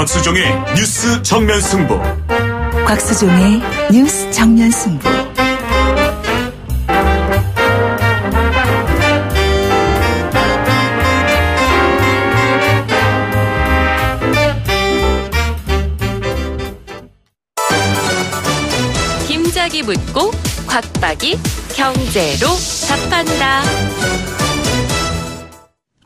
곽수종의 뉴스 정면 승부. 곽수종의 뉴스 정면 승부. 김작이 묻고 곽박이 경제로 답한다.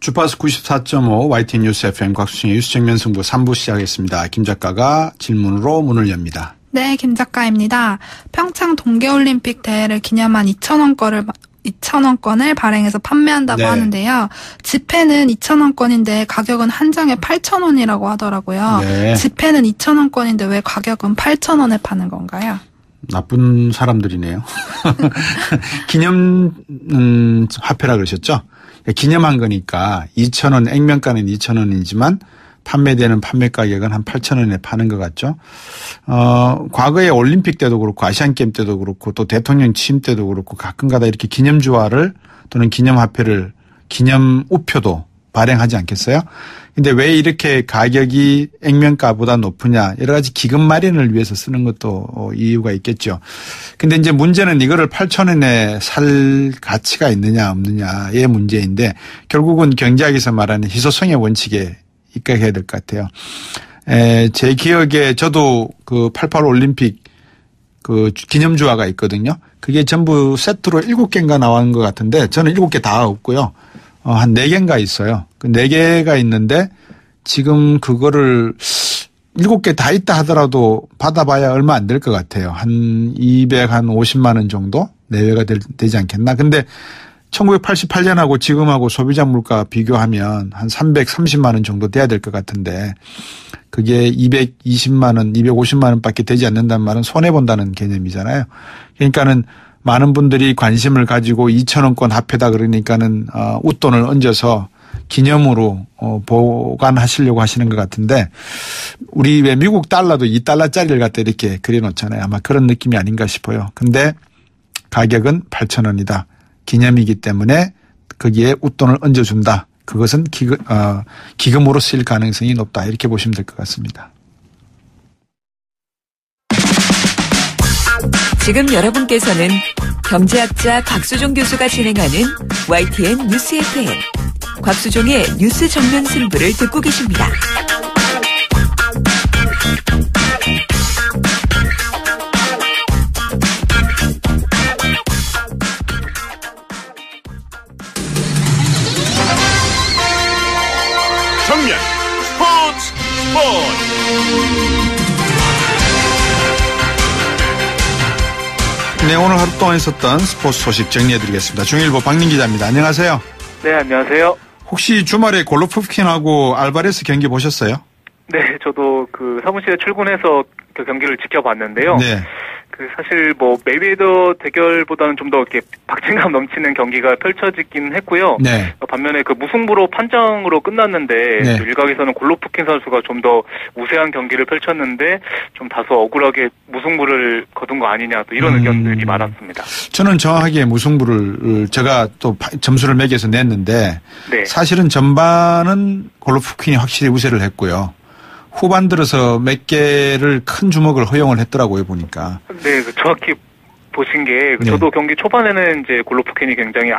주파수 94.5 YTN 뉴스 FM 곽수종의 뉴스 정면 승부 3부 시작하겠습니다. 김 작가가 질문으로 문을 엽니다. 네, 김 작가입니다. 평창 동계올림픽 대회를 기념한 2,000원권을 발행해서 판매한다고 하는데요. 지폐는 2,000원권인데 가격은 한 장에 8,000원이라고 하더라고요. 네. 지폐는 2,000원권인데 왜 가격은 8,000원에 파는 건가요? 나쁜 사람들이네요. 기념 화폐라 그러셨죠? 기념한 거니까 2,000원, 액면가는 2,000원이지만 판매되는 판매 가격은 한 8,000원에 파는 것 같죠. 과거에 올림픽 때도 그렇고 아시안게임 때도 그렇고 또 대통령 취임 때도 그렇고 가끔가다 이렇게 기념주화를 또는 기념화폐를 기념우표도 발행하지 않겠어요? 근데 왜 이렇게 가격이 액면가보다 높으냐, 여러 가지 기금 마련을 위해서 쓰는 것도 이유가 있겠죠. 근데 이제 문제는 이거를 8,000원에 살 가치가 있느냐 없느냐의 문제인데 결국은 경제학에서 말하는 희소성의 원칙에 입각해야 될 것 같아요. 제 기억에 저도 그 88 올림픽 그 기념주화가 있거든요. 그게 전부 세트로 7개인가 나온 것 같은데 저는 7개 다 없고요. 한 4개인가 있어요. 그 4개가 있는데 지금 그거를 7개 다 있다 하더라도 받아봐야 얼마 안 될 것 같아요. 한 250만 원 정도 내외가 되지 않겠나. 근데 1988년하고 지금하고 소비자 물가 비교하면 한 330만 원 정도 돼야 될 것 같은데 그게 220만 원, 250만 원밖에 되지 않는다는 말은 손해본다는 개념이잖아요. 그러니까는 많은 분들이 관심을 가지고 2,000원권 화폐다 그러니까는 웃돈을 얹어서 기념으로 보관하시려고 하시는 것 같은데 우리 왜 미국 달러도 2달러짜리를 갖다 이렇게 그려놓잖아요. 아마 그런 느낌이 아닌가 싶어요. 근데 가격은 8,000원이다. 기념이기 때문에 거기에 웃돈을 얹어준다. 그것은 기금으로 쓰일 가능성이 높다. 이렇게 보시면 될 것 같습니다. 지금 여러분께서는 경제학자 곽수종 교수가 진행하는 YTN 뉴스 FM 곽수종의 뉴스 정면 승부를 듣고 계십니다. 정면 스포츠. 네, 오늘 하루 동안 있었던 스포츠 소식 정리해드리겠습니다. 중일보 박민 기자입니다. 안녕하세요. 네, 안녕하세요. 혹시 주말에 골로프킨하고 알바레스 경기 보셨어요? 네, 저도 그 사무실에 출근해서 그 경기를 지켜봤는데요. 네. 그 사실 뭐 메이웨더 대결보다는 좀 더 이렇게 박진감 넘치는 경기가 펼쳐지긴 했고요. 네. 반면에 그 무승부로 판정으로 끝났는데 네. 일각에서는 골로프킨 선수가 좀 더 우세한 경기를 펼쳤는데 좀 다소 억울하게 무승부를 거둔 거 아니냐 또 이런 의견들이 많았습니다. 저는 정확하게 무승부를 제가 또 점수를 매겨서 냈는데 네. 사실은 전반은 골로프킨이 확실히 우세를 했고요. 후반 들어서 몇 개를 큰 주먹을 허용을 했더라고요, 보니까. 네, 정확히 보신 게 네. 저도 경기 초반에는 이제 골로프킨이 굉장히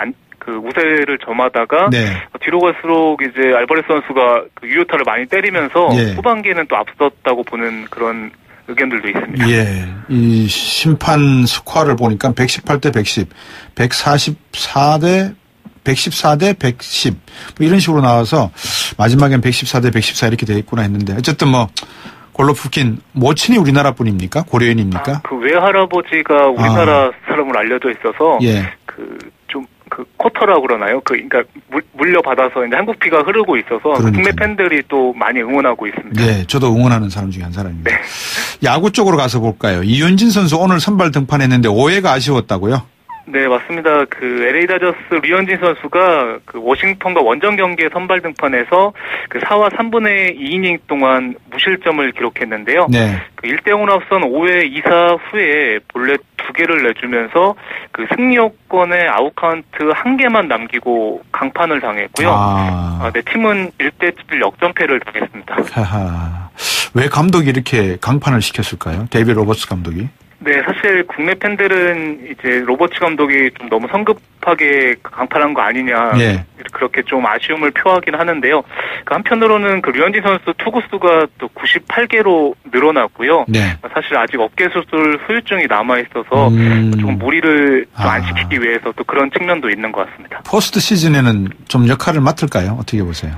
우세를 점하다가 네. 뒤로 갈수록 이제 알바레스 선수가 그 유효타를 많이 때리면서 예. 후반기에는 또 앞섰다고 보는 그런 의견들도 있습니다. 예. 이 심판 스코어를 보니까 118대 110, 144대 110. 뭐 이런 식으로 나와서 마지막엔 114대 114 이렇게 돼 있구나 했는데 어쨌든 뭐 골로프킨 모친이 우리나라 분입니까? 고려인입니까? 그 외할아버지가 우리나라 사람으로 알려져 있어서 예. 그 쿼터라고 그러나요? 그러니까 물려받아서 이제 한국 피가 흐르고 있어서 국내 팬들이 또 많이 응원하고 있습니다. 네, 저도 응원하는 사람 중에 한 사람입니다. 네. 야구 쪽으로 가서 볼까요? 이윤진 선수 오늘 선발 등판했는데 5회가 아쉬웠다고요? 네, 맞습니다. 그 LA 다저스 류현진 선수가 그 워싱턴과 원정 경기에 선발 등판해서 그 4와 3분의 2이닝 동안 무실점을 기록했는데요. 네. 그 1대0으로 앞선 5회 2사 후에 볼넷 2개를 내주면서 그 승리 요건의 아웃카운트 1개만 남기고 강판을 당했고요. 네, 팀은 1대7 역전패를 당했습니다. 하하. 왜 감독이 이렇게 강판을 시켰을까요? 데이비드 로버츠 감독이? 네, 사실 국내 팬들은 이제 로버츠 감독이 좀 너무 성급하게 강판한 거 아니냐. 예. 그렇게 좀 아쉬움을 표하긴 하는데요. 한편으로는 그 류현진 선수 투구수가 또 98개로 늘어났고요. 네. 사실 아직 어깨 수술 후유증이 남아 있어서 조금 무리를 좀 안 시키기 위해서 또 그런 측면도 있는 것 같습니다. 포스트 시즌에는 좀 역할을 맡을까요? 어떻게 보세요?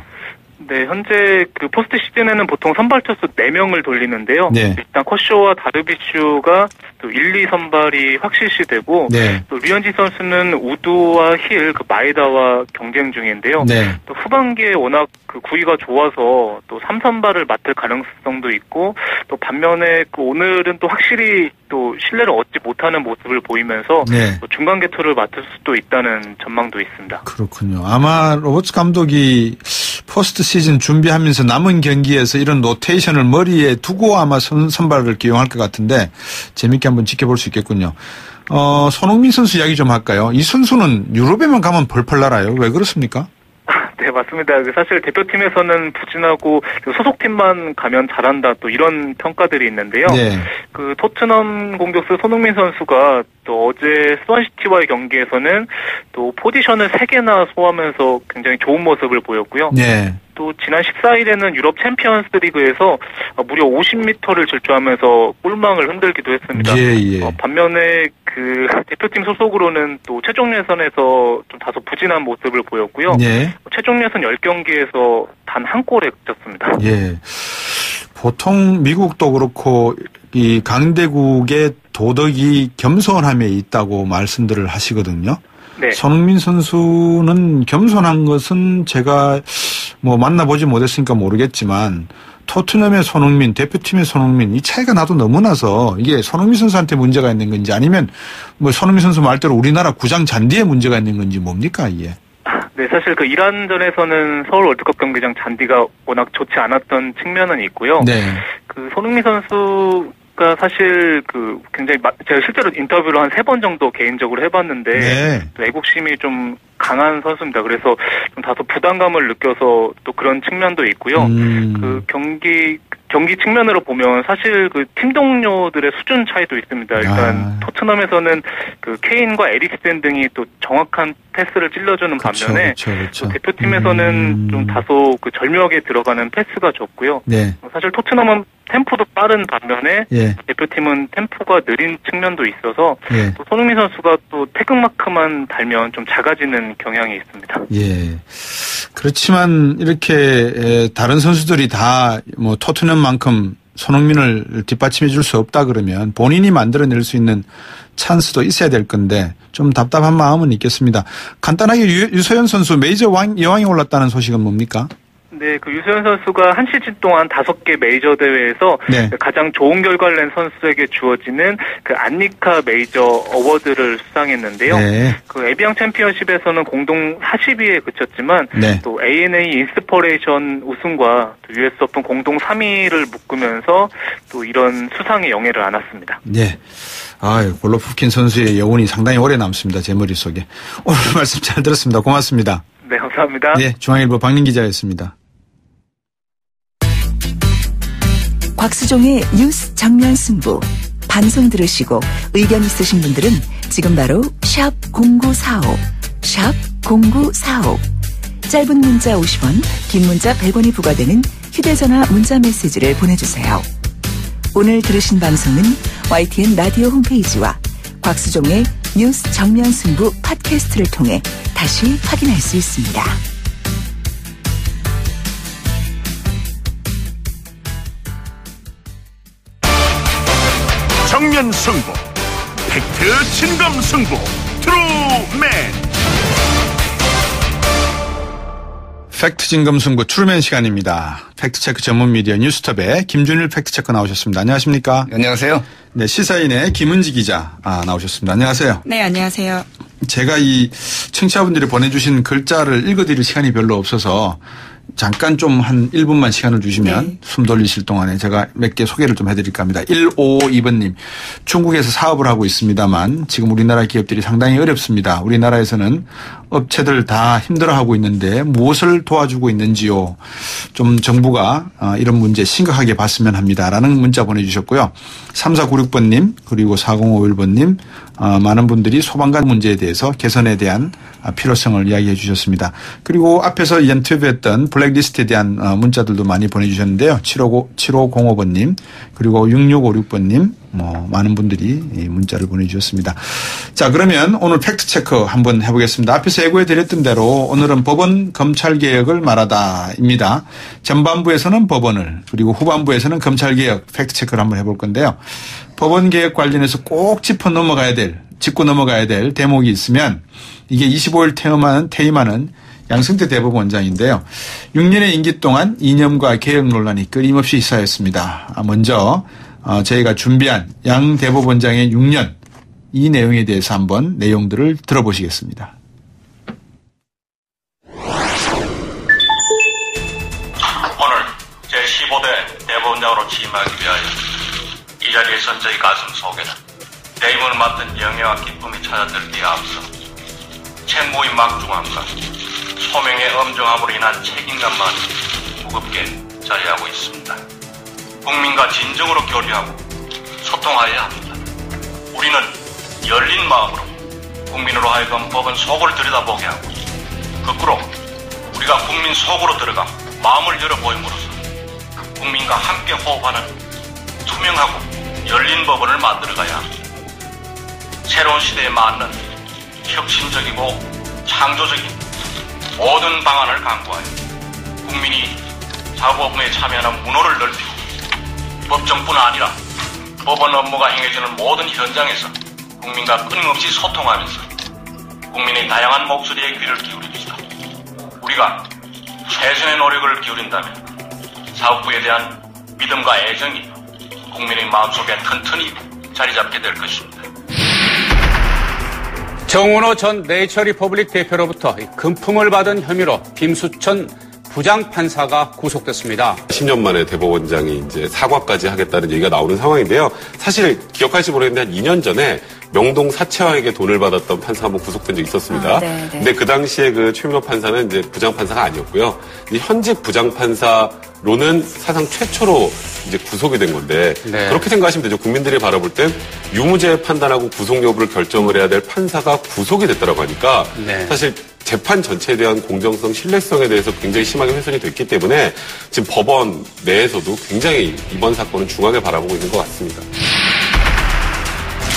네, 현재 그 포스트 시즌에는 보통 선발 투수 4명을 돌리는데요. 네. 일단 커쇼와 다르비슈가 또 1, 2 선발이 확실시되고 네. 또 류현진 선수는 우두와 힐, 그 마에다와 경쟁 중인데요. 네. 또 후반기에 워낙 그 구위가 좋아서 또 3선발을 맡을 가능성도 있고 또 반면에 그 오늘은 또 확실히 또 신뢰를 얻지 못하는 모습을 보이면서 네. 또 중간 개투를 맡을 수도 있다는 전망도 있습니다. 그렇군요. 아마 로버츠 감독이 포스트 시즌 준비하면서 남은 경기에서 이런 로테이션을 머리에 두고 아마 선발을 기용할 것 같은데 재밌게 한번 지켜볼 수 있겠군요. 손흥민 선수 이야기 좀 할까요? 이 선수는 유럽에만 가면 벌펄 날아요. 왜 그렇습니까? 네, 맞습니다. 사실 대표팀에서는 부진하고 소속팀만 가면 잘한다 또 이런 평가들이 있는데요. 네. 그 토트넘 공격수 손흥민 선수가 또 어제 스완시티와의 경기에서는 또 포지션을 3개나 소화하면서 굉장히 좋은 모습을 보였고요. 네. 또 지난 14일에는 유럽 챔피언스 리그에서 무려 50m를 질주하면서 골망을 흔들기도 했습니다. 예. 반면에 그 대표팀 소속으로는 또 최종 예선에서 좀 다소 부진한 모습을 보였고요. 예. 최종 예선 10경기에서 단 한 골에 그쳤습니다. 예. 보통 미국도 그렇고 이 강대국의 도덕이 겸손함에 있다고 말씀들을 하시거든요. 네. 손흥민 선수는 겸손한 것은 제가 뭐 만나보지 못했으니까 모르겠지만 토트넘의 손흥민, 대표팀의 손흥민 이 차이가 나도 너무 나서 이게 손흥민 선수한테 문제가 있는 건지 아니면 뭐 손흥민 선수 말대로 우리나라 구장 잔디에 문제가 있는 건지 뭡니까 이게? 네, 사실 그 이란전에서는 서울 월드컵 경기장 잔디가 워낙 좋지 않았던 측면은 있고요. 네. 그 손흥민 선수가 사실 그 굉장히 제가 실제로 인터뷰를 한 3번 정도 개인적으로 해봤는데 네. 또 애국심이 좀 강한 선수입니다. 그래서 좀 다소 부담감을 느껴서 또 그런 측면도 있고요. 그 경기 측면으로 보면 사실 그 팀 동료들의 수준 차이도 있습니다. 일단 토트넘에서는 그 케인과 에릭센 등이 또 정확한 패스를 찔러주는 반면에 그렇죠. 대표팀에서는 좀 다소 그 절묘하게 들어가는 패스가 적고요. 네. 사실 토트넘은 템포도 빠른 반면에 예. 대표팀은 템포가 느린 측면도 있어서 예. 또 손흥민 선수가 또 태극마크만 달면 좀 작아지는 경향이 있습니다. 예. 그렇지만 이렇게 다른 선수들이 다 뭐 토트넘만큼 손흥민을 뒷받침해 줄 수 없다 그러면 본인이 만들어낼 수 있는 찬스도 있어야 될 건데 좀 답답한 마음은 있겠습니다. 간단하게 유소연 선수 메이저 여왕에 올랐다는 소식은 뭡니까? 네, 그 유소연 선수가 한 시즌 동안 5개 메이저 대회에서 네. 가장 좋은 결과를 낸 선수에게 주어지는 그 안니카 메이저 어워드를 수상했는데요. 네. 그 에비앙 챔피언십에서는 공동 40위에 그쳤지만 네. 또 ANA 인스퍼레이션 우승과 또 US 오픈 공동 3위를 묶으면서 또 이런 수상의 영예를 안았습니다. 네. 골로프킨 선수의 여운이 상당히 오래 남습니다. 제 머릿속에. 오늘 말씀 잘 들었습니다. 고맙습니다. 네, 감사합니다. 네, 중앙일보 박민 기자였습니다. 곽수종의 뉴스 정면 승부. 방송 들으시고 의견 있으신 분들은 지금 바로 샵 0945, 샵 0945. 짧은 문자 50원, 긴 문자 100원이 부과되는 휴대전화 문자 메시지를 보내주세요. 오늘 들으신 방송은 YTN 라디오 홈페이지와 곽수종의 뉴스 정면 승부 팟캐스트를 통해 다시 확인할 수 있습니다. 정면 승부, 팩트 진검 승부, 트루맨. 팩트 진검 승부 트루맨 시간입니다. 팩트체크 전문 미디어 뉴스톱의 김준일 팩트체크 나오셨습니다. 안녕하십니까? 안녕하세요. 네, 시사인의 김은지 기자 나오셨습니다. 안녕하세요. 네, 안녕하세요. 제가 이 청취자분들이 보내주신 글자를 읽어드릴 시간이 별로 없어서 잠깐 좀 한 1분만 시간을 주시면 네. 숨 돌리실 동안에 제가 몇 개 소개를 좀 해드릴까 합니다. 1552번님. 중국에서 사업을 하고 있습니다만 지금 우리나라 기업들이 상당히 어렵습니다. 우리나라에서는 업체들 다 힘들어하고 있는데 무엇을 도와주고 있는지요. 좀 정부가 이런 문제 심각하게 봤으면 합니다라는 문자 보내주셨고요. 3496번님 그리고 4051번님 많은 분들이 소방관 문제에 대해서 개선에 대한 필요성을 이야기해 주셨습니다. 그리고 앞에서 인터뷰했던 블랙리스트에 대한 문자들도 많이 보내주셨는데요. 7505번님 그리고 6656번님 많은 분들이 문자를 보내주셨습니다. 자, 그러면 오늘 팩트체크 한번 해보겠습니다. 앞에서 예고해 드렸던 대로 오늘은 법원 검찰개혁을 말하다입니다. 전반부에서는 법원을 그리고 후반부에서는 검찰개혁 팩트체크를 한번 해볼 건데요. 법원개혁 관련해서 꼭 짚고 넘어가야 될 대목이 있으면 이게 25일 퇴임하는 양승태 대법원장인데요. 6년의 임기 동안 이념과 개혁 논란이 끊임없이 휩싸였습니다. 먼저 저희가 준비한 양 대법원장의 6년 이 내용에 대해서 한번 내용들을 들어보시겠습니다. 오늘 제15대 대법원장으로 취임하기 위하여 이 자리에 선 저희 가슴 속에는 대임을 맡은 영예와 기쁨이 찾아들기에 앞서 책무의 막중함과 소명의 엄중함으로 인한 책임감만 무겁게 자리하고 있습니다. 국민과 진정으로 교류하고 소통하여야 합니다. 우리는 열린 마음으로 국민으로 하여금 법원 속을 들여다보게 하고 거꾸로 우리가 국민 속으로 들어가 마음을 열어보임으로써 국민과 함께 호흡하는 투명하고 열린 법원을 만들어가야 합니다. 새로운 시대에 맞는 혁신적이고 창조적인 모든 방안을 강구하여 국민이 사법부에 참여하는 문호를 넓히고 법정뿐 아니라 법원 업무가 행해지는 모든 현장에서 국민과 끊임없이 소통하면서 국민의 다양한 목소리에 귀를 기울입시다. 우리가 최선의 노력을 기울인다면 사법부에 대한 믿음과 애정이 국민의 마음속에 튼튼히 자리 잡게 될 것입니다. 정운호 전 네이처리퍼블릭 대표로부터 금품을 받은 혐의로 김수천 부장판사가 구속됐습니다. 10년 만에 대법원장이 이제 사과까지 하겠다는 얘기가 나오는 상황인데요. 사실 기억할지 모르겠는데 한 2년 전에 명동 사채왕에게 돈을 받았던 판사 한번 구속된 적이 있었습니다. 근데 그 당시에 그 최민호 판사는 이제 부장판사가 아니었고요. 현직 부장판사로는 사상 최초로 이제 구속이 된 건데 그렇게 생각하시면 되죠. 국민들이 바라볼 땐 유무죄 판단하고 구속 여부를 결정을 해야 될 판사가 구속이 됐다라고 하니까 사실 재판 전체에 대한 공정성, 신뢰성에 대해서 굉장히 심하게 훼손이 됐기 때문에 지금 법원 내에서도 굉장히 이번 사건은 중하게 바라보고 있는 것 같습니다.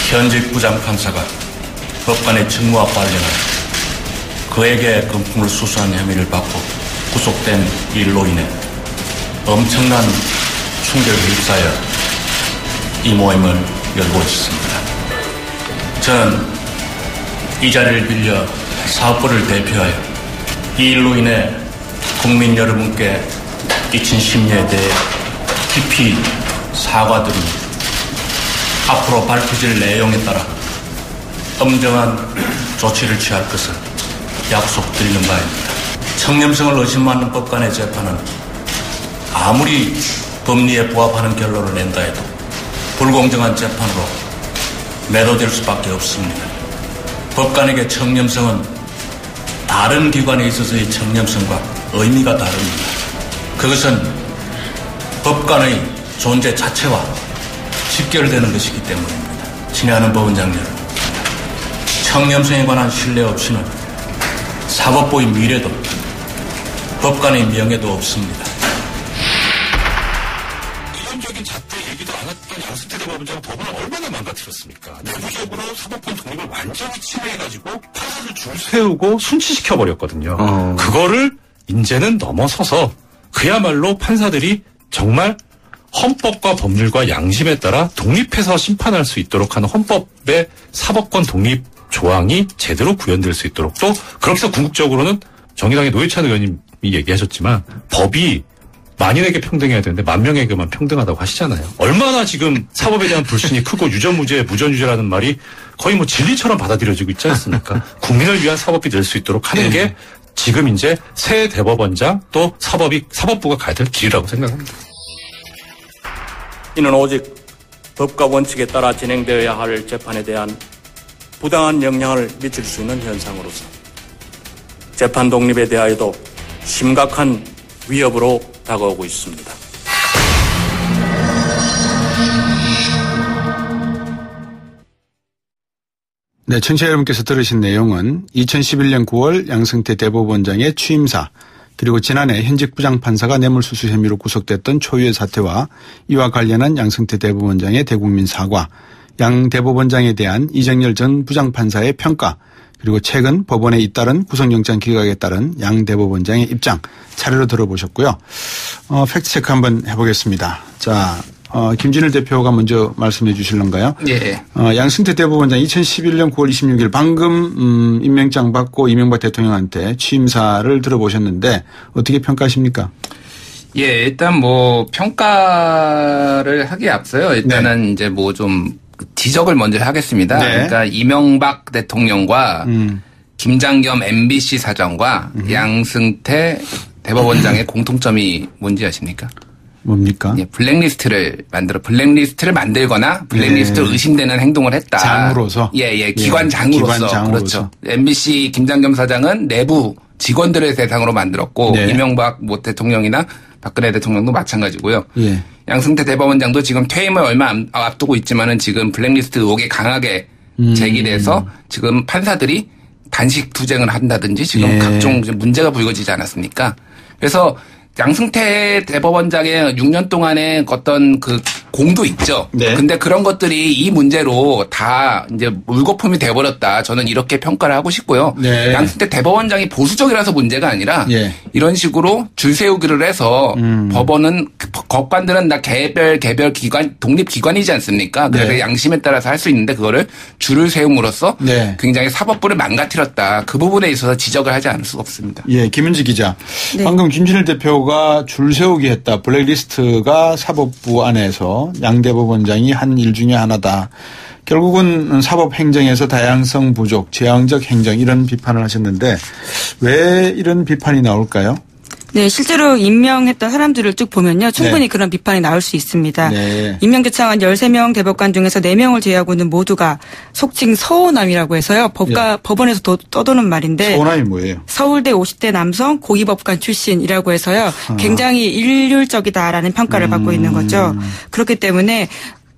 현직 부장판사가 법관의 직무와 관련한 그에게 금품을 수수한 혐의를 받고 구속된 일로 인해 엄청난 충격에 휩싸여 이 모임을 열고 있습니다. 저는 이 자리를 빌려 사업부를 대표하여 이 일로 인해 국민 여러분께 끼친 심려에 대해 깊이 사과드립니다. 앞으로 밝혀질 내용에 따라 엄정한 조치를 취할 것을 약속드리는 바입니다. 청렴성을 의심받는 법관의 재판은 아무리 법리에 부합하는 결론을 낸다 해도 불공정한 재판으로 매도될 수밖에 없습니다. 법관에게 청렴성은 다른 기관에 있어서의 청렴성과 의미가 다릅니다. 그것은 법관의 존재 자체와 직결되는 것이기 때문입니다. 친애하는 법원장 여러분, 청렴성에 관한 신뢰 없이는 사법부의 미래도 법관의 명예도 없습니다. 기본적인 잣대 얘기도 안 했던 양승태 대법원장은 법원을 얼마나 망가뜨렸습니까? 내부적으로 사법권 독립을 완전히 침해해가지고 판사들 줄 세우고 순치시켜버렸거든요. 그거를 이제는 넘어서서 그야말로 판사들이 정말 헌법과 법률과 양심에 따라 독립해서 심판할 수 있도록 하는 헌법의 사법권 독립 조항이 제대로 구현될 수 있도록 또 그렇게 해서 궁극적으로는 정의당의 노회찬 의원님이 얘기하셨지만 법이 만인에게 평등해야 되는데 만 명에게만 평등하다고 하시잖아요. 얼마나 지금 사법에 대한 불신이 크고 유전무죄, 무전유죄라는 말이 거의 뭐 진리처럼 받아들여지고 있지 않습니까? 국민을 위한 사법이 될 수 있도록 하는 게 지금 이제 새 대법원장 또 사법부가 가야 될 길이라고 생각합니다. 이는 오직 법과 원칙에 따라 진행되어야 할 재판에 대한 부당한 영향을 미칠 수 있는 현상으로서 재판 독립에 대하여도 심각한 위협으로 다가오고 있습니다. 네, 청취자 여러분께서 들으신 내용은 2011년 9월 양승태 대법원장의 취임사 그리고 지난해 현직 부장판사가 뇌물수수 혐의로 구속됐던 초유의 사태와 이와 관련한 양승태 대법원장의 대국민 사과, 양 대법원장에 대한 이정열 전 부장판사의 평가 그리고 최근 법원에 잇따른 구속영장 기각에 따른 양 대법원장의 입장 차례로 들어보셨고요. 팩트체크 한번 해보겠습니다. 자, 김진일 대표가 먼저 말씀해 주실런가요? 예. 양승태 대법원장 2011년 9월 26일 방금 임명장 받고 이명박 대통령한테 취임사를 들어보셨는데 어떻게 평가하십니까? 예, 일단 뭐 평가를 하기에 앞서요. 일단은 네. 이제 뭐 좀 지적을 먼저 하겠습니다. 네. 그러니까 이명박 대통령과 김장겸 MBC 사장과 양승태 대법원장의 공통점이 뭔지 아십니까? 뭡니까? 예, 블랙리스트를 만들거나 블랙리스트로 네. 의심되는 행동을 했다. 장으로서? 예, 기관장으로서. 그렇죠. MBC 김장겸 사장은 내부 직원들을 대상으로 만들었고 네. 이명박 뭐 대통령이나 박근혜 대통령도 마찬가지고요. 예. 양승태 대법원장도 지금 퇴임을 얼마 앞두고 있지만은 지금 블랙리스트 의혹이 강하게 제기돼서 지금 판사들이 단식 투쟁을 한다든지 지금 예. 각종 문제가 불거지지 않았습니까? 그래서 양승태 대법원장의 6년 동안의 어떤 그 공도 있죠. 네. 근데 그런 것들이 이 문제로 다 이제 물거품이 돼버렸다. 저는 이렇게 평가를 하고 싶고요. 네. 양승태 대법원장이 보수적이라서 문제가 아니라 예. 이런 식으로 줄 세우기를 해서 법원은 법관들은 다 개별 기관 독립기관이지 않습니까? 그래서 네. 양심에 따라서 할 수 있는데 그거를 줄을 세움으로써 네. 굉장히 사법부를 망가뜨렸다. 그 부분에 있어서 지적을 하지 않을 수가 없습니다. 예, 김은지 기자. 네. 방금 김진일 대표가 줄 세우기 했다. 블랙리스트가 사법부 안에서 양 대법원장이 한 일 중에 하나다. 결국은 사법행정에서 다양성 부족, 제왕적 행정 이런 비판을 하셨는데 왜 이런 비판이 나올까요? 네, 실제로 임명했던 사람들을 쭉 보면요. 충분히 네. 그런 비판이 나올 수 있습니다. 네. 임명 제청한 13명 대법관 중에서 4명을 제외하고는 모두가 속칭 서호남이라고 해서요. 법원에서 떠도는 말인데. 서호남이 뭐예요? 서울대 50대 남성 고위법관 출신이라고 해서요. 굉장히 일률적이다라는 평가를 받고 있는 거죠. 그렇기 때문에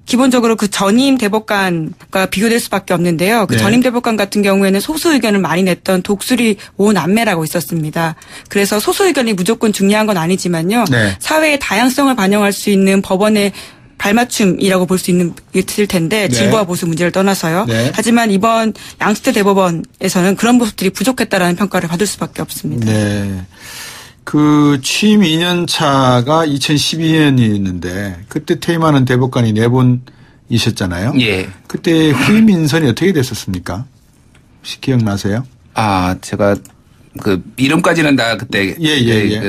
기본적으로 그 전임 대법관과 비교될 수밖에 없는데요. 그 네. 전임 대법관 같은 경우에는 소수 의견을 많이 냈던 독수리 5남매라고 있었습니다. 그래서 소수 의견이 무조건 중요한 건 아니지만요. 네. 사회의 다양성을 반영할 수 있는 법원의 발맞춤이라고 볼 수 있을 텐데 네. 진보와 보수 문제를 떠나서요. 네. 하지만 이번 양승태 대법원에서는 그런 모습들이 부족했다라는 평가를 받을 수밖에 없습니다. 네. 그 취임 2년 차가 2012년이었는데 그때 퇴임하는 대법관이 4분이셨잖아요. 예. 그때 후임 인선이 어떻게 됐었습니까? 혹시 기억나세요? 아, 제가 그 이름까지는 다 그때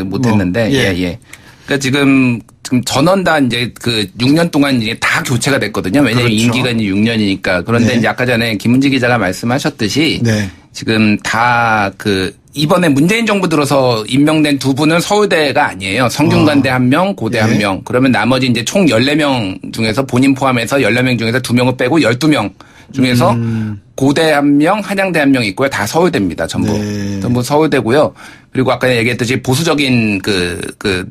못했는데 예. 그러니까 지금 전원 다 이제 그 6년 동안 이제 다 교체가 됐거든요. 왜냐하면 그렇죠. 임기가 이제 6년이니까. 그런데 네. 이제 아까 전에 김은지 기자가 말씀하셨듯이 네. 지금 다 그 이번에 문재인 정부 들어서 임명된 두 분은 서울대가 아니에요. 성균관대 1명, 고대 1명. 그러면 나머지 이제 총 14명 중에서 본인 포함해서 14명 중에서 2명을 빼고 12명 중에서 고대 1명, 한양대 1명 있고요. 다 서울대입니다. 전부. 네. 전부 서울대고요. 그리고 아까 얘기했듯이 보수적인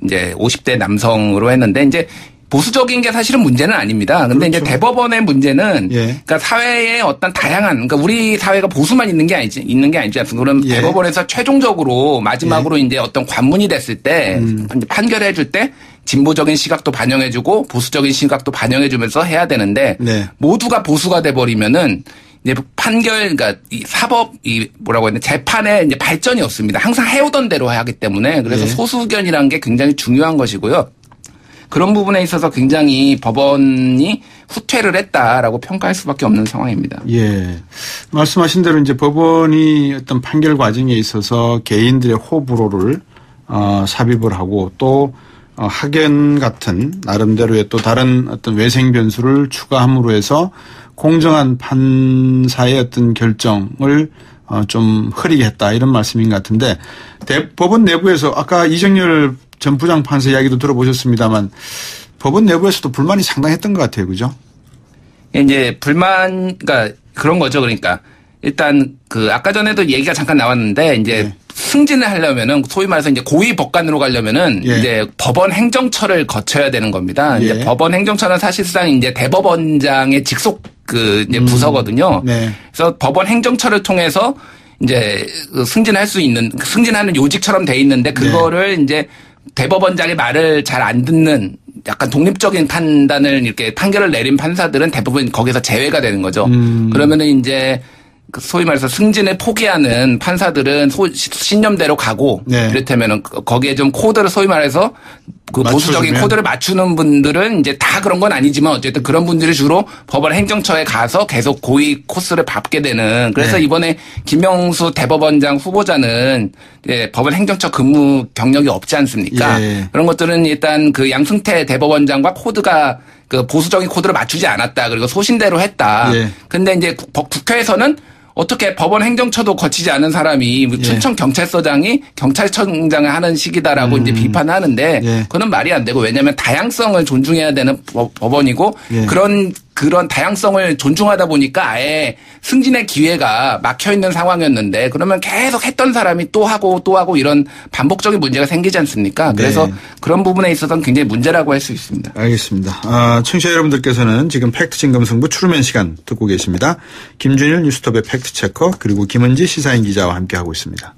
이제 50대 남성으로 했는데 이제 보수적인 게 사실은 문제는 아닙니다. 근데 그렇죠. 이제 대법원의 문제는 예. 그러니까 사회의 어떤 다양한 그러니까 우리 사회가 보수만 있는 게 아니지 않습니까? 그럼 예. 대법원에서 최종적으로 마지막으로 예. 이제 어떤 관문이 됐을 때 판결해 줄 때 진보적인 시각도 반영해 주고 보수적인 시각도 반영해 주면서 해야 되는데 네. 모두가 보수가 돼 버리면은 이제 그러니까 이 사법, 재판에 이제 발전이 없습니다. 항상 해오던 대로 하기 때문에 그래서 네. 소수 의견이라는 게 굉장히 중요한 것이고요. 그런 부분에 있어서 굉장히 법원이 후퇴를 했다라고 평가할 수밖에 없는 상황입니다. 예. 말씀하신 대로 이제 법원이 어떤 판결 과정에 있어서 개인들의 호불호를 삽입을 하고 또 학연 같은 나름대로의 또 다른 어떤 외생 변수를 추가함으로 해서 공정한 판사의 어떤 결정을 좀 흐리게 했다 이런 말씀인 것 같은데 법원 내부에서 아까 이정열 전 부장판사 이야기도 들어보셨습니다만 법원 내부에서도 불만이 상당했던 것 같아요. 그죠? 이제 그러니까 그런 거죠. 그러니까 일단 그 아까 전에도 얘기가 잠깐 나왔는데 이제 네. 승진을 하려면은 소위 말해서 이제 고위 법관으로 가려면은 예. 이제 법원 행정처를 거쳐야 되는 겁니다. 예. 이제 법원 행정처는 사실상 이제 대법원장의 직속 이제 부서거든요. 네. 그래서 법원 행정처를 통해서 이제 승진할 수 있는 승진하는 요직처럼 돼 있는데 그거를 이제 대법원장의 말을 잘 안 듣는 약간 독립적인 판단을 이렇게 판결을 내린 판사들은 대부분 거기서 제외가 되는 거죠. 그러면은 이제 소위 말해서 승진을 포기하는 판사들은 신념대로 가고 이를테면은 거기에 좀 코드를 소위 말해서 그 보수적인 코드를 맞추는 분들은 이제 다 그런 건 아니지만 어쨌든 그런 분들이 주로 법원 행정처에 가서 계속 고위 코스를 밟게 되는 그래서 이번에 김명수 대법원장 후보자는 법원 행정처 근무 경력이 없지 않습니까? 그런 것들은 일단 그 양승태 대법원장과 코드가 그 보수적인 코드를 맞추지 않았다. 그리고 소신대로 했다. 근데 이제 국회에서는 어떻게 법원 행정처도 거치지 않은 사람이 춘천 경찰서장이 경찰청장을 하는 식이다라고 이제 비판하는데 그건 말이 안 되고 왜냐하면 다양성을 존중해야 되는 법원이고 그런 다양성을 존중하다 보니까 아예 승진의 기회가 막혀 있는 상황이었는데 그러면 계속 했던 사람이 또 하고 이런 반복적인 문제가 생기지 않습니까? 그래서 그런 부분에 있어서는 굉장히 문제라고 할 수 있습니다. 알겠습니다. 청취자 여러분들께서는 지금 팩트 진검승부 추루맨 시간 듣고 계십니다. 김준일 뉴스톱의 팩트체커 그리고 김은지 시사인 기자와 함께하고 있습니다.